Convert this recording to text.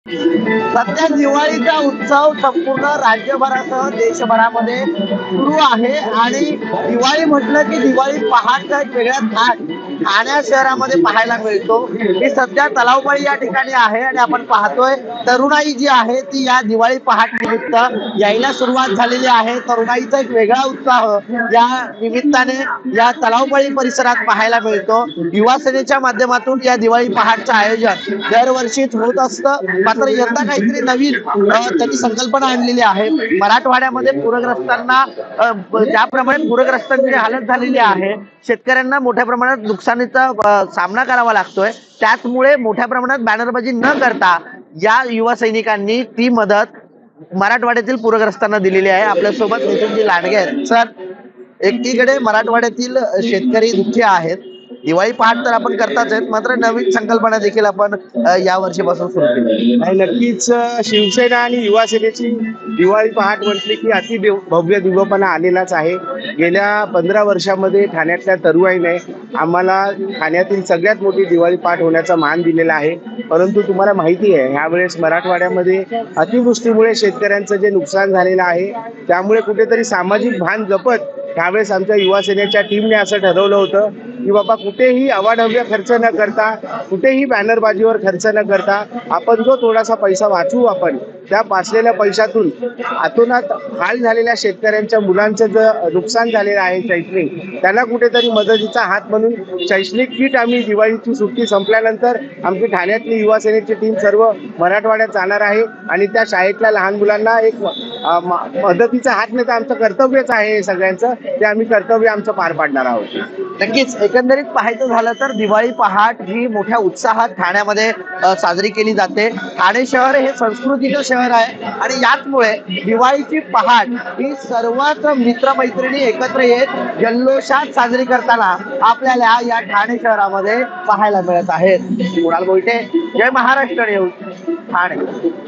सध्या दिवाळीचा उत्सव संपूर्ण राज्यभरासह देशभरामध्ये सुरू आहे आणि दिवाळी म्हटलं की दिवाळी पहाटचा एक वेगळा थाट ठाणे शहरामध्ये पाहायला मिळतो। मी सध्या तलावपाळी या ठिकाणी आहे आणि आपण पाहतोय तरुणाई जी आहे ती या दिवाळी पहाट निमित्त यायला सुरुवात झालेली आहे। तरुणाईचा एक वेगळा उत्साह या निमित्ताने या तलावपाळी परिसरात पाहायला मिळतो। युवा सेनेच्या माध्यमातून या दिवाळी पहाटचं आयोजन दरवर्षीच होत असतं, मात्र यंदा काहीतरी नवीन त्यांनी संकल्पना आणलेली आहे। मराठवाड्यामध्ये पूरग्रस्तांना ज्याप्रमाणे पूरग्रस्तांची हालत झालेली आहे, शेतकऱ्यांना मोठ्या प्रमाणात नुकसानीचा सामना करावा लागतोय, त्याचमुळे मोठ्या प्रमाणात बॅनरबाजी न करता या युवा सैनिकांनी ती मदत मराठवाड्यातील पूरग्रस्तांना दिलेली आहे। आपल्यासोबत नितीनजी लांडगे आहेत। सर, एकीकडे मराठवाड्यातील शेतकरी दुःखी आहेत, दिवाळी पहाट तर आपण करताच आहेत, मात्र नवीन संकल्पना देखील आपण या वर्षीपासून सुरू केली नाही, नक्कीच शिवसेना आणि युवा सेनेची दिवाळी पहाट म्हटली की भव्य दिव्यपणा आलेलाच आहे। गेल्या 15 वर्षामध्ये ठाण्यातल्या तरुणाईने आम्हाला ठाण्यातील सगळ्यात मोठी दिवाळी पहाट होण्याचा मान दिलेला आहे। परंतु तुम्हाला माहिती आहे, ह्यावेळेस मराठवाड्यामध्ये अतिवृष्टीमुळे शेतकऱ्यांचं जे नुकसान झालेलं आहे, त्यामुळे कुठेतरी सामाजिक भान जपत त्यावेळेस आमच्या युवा सेनेच्या टीमने असं ठरवलं होतं की बाबा कुठेही अवाढव्य खर्च न करता, कुठेही बॅनरबाजीवर खर्च न करता आपण जो थोडासा पैसा वाचवू, आपण त्या वाचलेल्या पैशातून अतोनात हाल झालेल्या शेतकऱ्यांच्या मुलांचं जे नुकसान झालेलं आहे शैक्षणिक, त्यांना कुठेतरी मदतीचा हात म्हणून शैक्षणिक किट आम्ही दिवाळीची सुट्टी संपल्यानंतर आमची ठाण्यातली युवा सेनेची टीम सर्व मराठवाड्यात जाणार आहे आणि त्या शाळेतल्या लहान मुलांना एक मदतीचा हात नेता आमचं कर्तव्यच आहे सगळ्यांचं, ते आम्ही कर्तव्य आमचं पार पाडणार आहोत। नक्कीच एकंदरीत पाहायचं झालं तर दिवाळी पहाट ही मोठ्या उत्साहात ठाण्यामध्ये साजरी केली जाते। ठाणे शहर हे संस्कृतीचं शहर आहे आणि याचमुळे दिवाळीची पहाट ही सर्वच मित्रमैत्रिणी एकत्र येत जल्लोषात साजरी करताना आपल्याला या ठाणे शहरामध्ये पाहायला मिळत आहेत। कुणाल गोयटे, जय महाराष्ट्र न्यूज, ठाणे।